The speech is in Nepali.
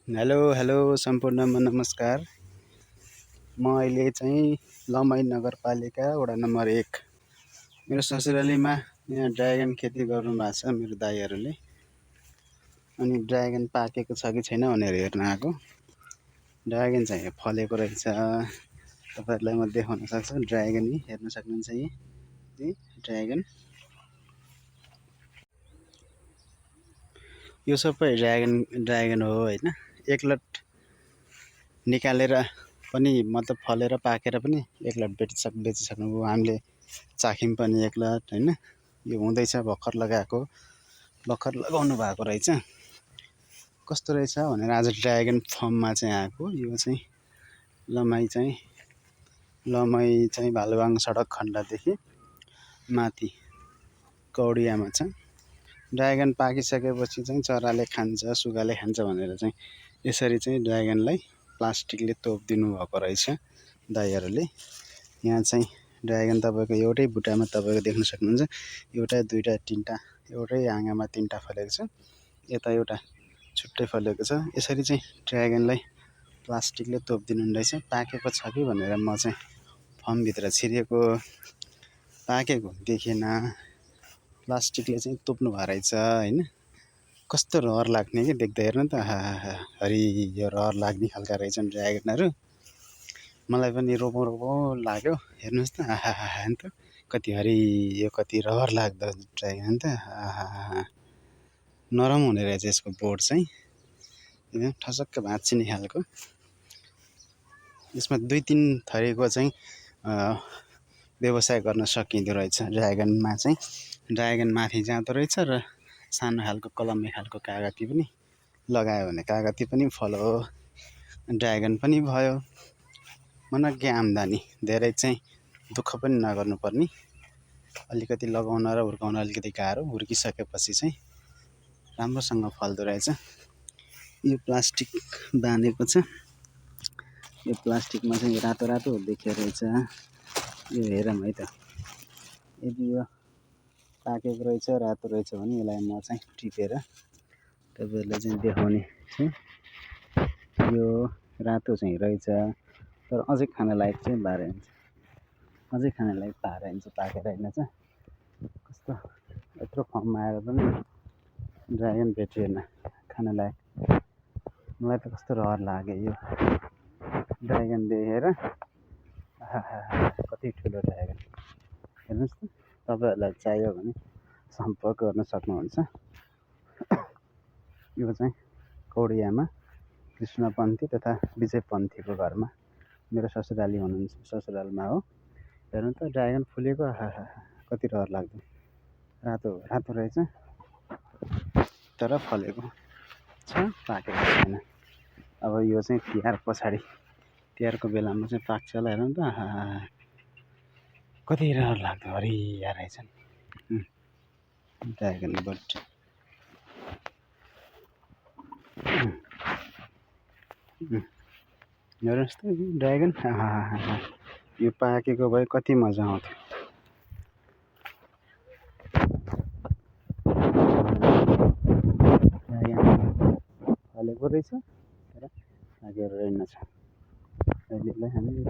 हेलो हेलो सम्पूर्णमा नमस्कार। म अहिले चाहिँ लमही नगरपालिका वडा नम्बर 1 मेरो ससुरालीमा यहाँ ड्रागन खेती गर्नुभएको छ मेरो दाइहरूले। अनि ड्रागन पाकेको छ कि छैन भनेर हेर्न आएको। ड्रागन चाहिँ फलेको रहेछ, तपाईँहरूलाई म देखाउन सक्छु। ड्रागन हेर्न सक्नुहुन्छ यी ड्रागन, यो सबै ड्रागन हो होइन। एकलट निकालेर पनि मतलब फलेर पाकेर पनि एकलट बेचिसक्नुभयो। हामीले चाख्यौँ पनि एकलट होइन। यो हुँदैछ, भर्खर लगाउनु भएको रहेछ। कस्तो रहेछ भनेर आज ड्रागन फर्ममा चाहिँ आएको। यो चाहिँ लमही चाहिँ भालुवाङ सडक खण्डदेखि माथि कौडियामा छ। ड्रागन पाकिसकेपछि चाहिँ चराले खान्छ, सुगाले खान्छ भनेर चाहिँ यसरी चाहिँ ड्रागनलाई प्लास्टिकले तोपिदिनु भएको रहेछ दाइहरूले। यहाँ चाहिँ ड्रागन तपाईँको एउटै बुट्टामा तपाईँको देख्न सक्नुहुन्छ। एउटा, दुईटा, तिनटा, एउटै हाँगामा तिनटा फलेको छ। यता एउटा छुट्टै फलेको छ। यसरी चाहिँ ड्रागनलाई प्लास्टिकले तोपिदिनु रहेछ। पाकेको छ कि भनेर म चाहिँ फर्मभित्र छिरेको, पाकेको देखिएन। प्लास्टिकले चाहिँ तोप्नु भएको रहेछ होइन। कस्तो रहर लाग्ने कि देख्दा, हेर्नु त। हरियो रहर लाग्ने खालका रहेछन् ड्रागनहरू। मलाई पनि रोपौँ लाग्यो। हेर्नुहोस् त, अन्त कति हरियो, कति रहर लाग्दो ड्रागन त। नरम हुने रहेछ यसको बोट चाहिँ, ठसक्क भाँच्चिने खालको। यसमा 2-3 थरीको चाहिँ व्यवसाय गर्न सकिँदो रहेछ ड्रागनमा चाहिँ। ड्रागन माथि जाँदो रहेछ र सानो खालको कलमे खालको कागती पनि लगायो भने कागती पनि फलो, ड्रागन पनि भयो। मनग्गे आम्दानी, धेरै चाहिँ दुःख पनि नगर्नु पर्ने। अलिकति लगाउन र हुर्काउन अलिकति गाह्रो, हुर्किसकेपछि चाहिँ राम्रोसँग फल्दो रहेछ। यो प्लास्टिक बाँधेको छ। यो प्लास्टिकमा चाहिँ रातो रातो देखिएको रहेछ। यो हेरौँ है त, यदि यो पाकेको रहेछ, रातो रहेछ भने यसलाई म चाहिँ टिपेर तपाईँहरूलाई चाहिँ देखाउने छु। यो रातो चाहिँ रहेछ, तर अझै खान लायक चाहिँ भएर हुन्छ। अझै खान लायक भएर हुन्छ, पाकेर होइन चाहिँ। कस्तो यत्रो फर्ममा आएर पनि ड्रागन भेटिएन खान लायक। मलाई त कस्तो रहर लाग्यो यो ड्रागन देखेर। कति ठुलो ड्रागन, हेर्नुहोस् त। तपाईँहरूलाई चाहियो भने सम्पर्क गर्न सक्नुहुन्छ। यो चाहिँ कौडियामा कृष्णपन्थी तथा विजयपन्थीको घरमा मेरो ससुराली हुनुहुन्छ, ससुरालमा हो। हेर्नु त, ड्रागन फुलेको, कति रहर लाग्दो। रातो रातो रहेछ, तर फलेको छ, पाकेको छैन। अब यो चाहिँ तिहार पछाडि, तिहारको बेलामा चाहिँ पाक्छ होला। हेर्नु त, कति रहर लाग्दो हरिया रहेछन् ड्रागन बट। हेर्नुहोस् त ड्रागन, यो पाकेको भए कति मजा आउँथ्यो। फलेको रहेछ तर पाकेको रहेनछ। अहिलेलाई हामी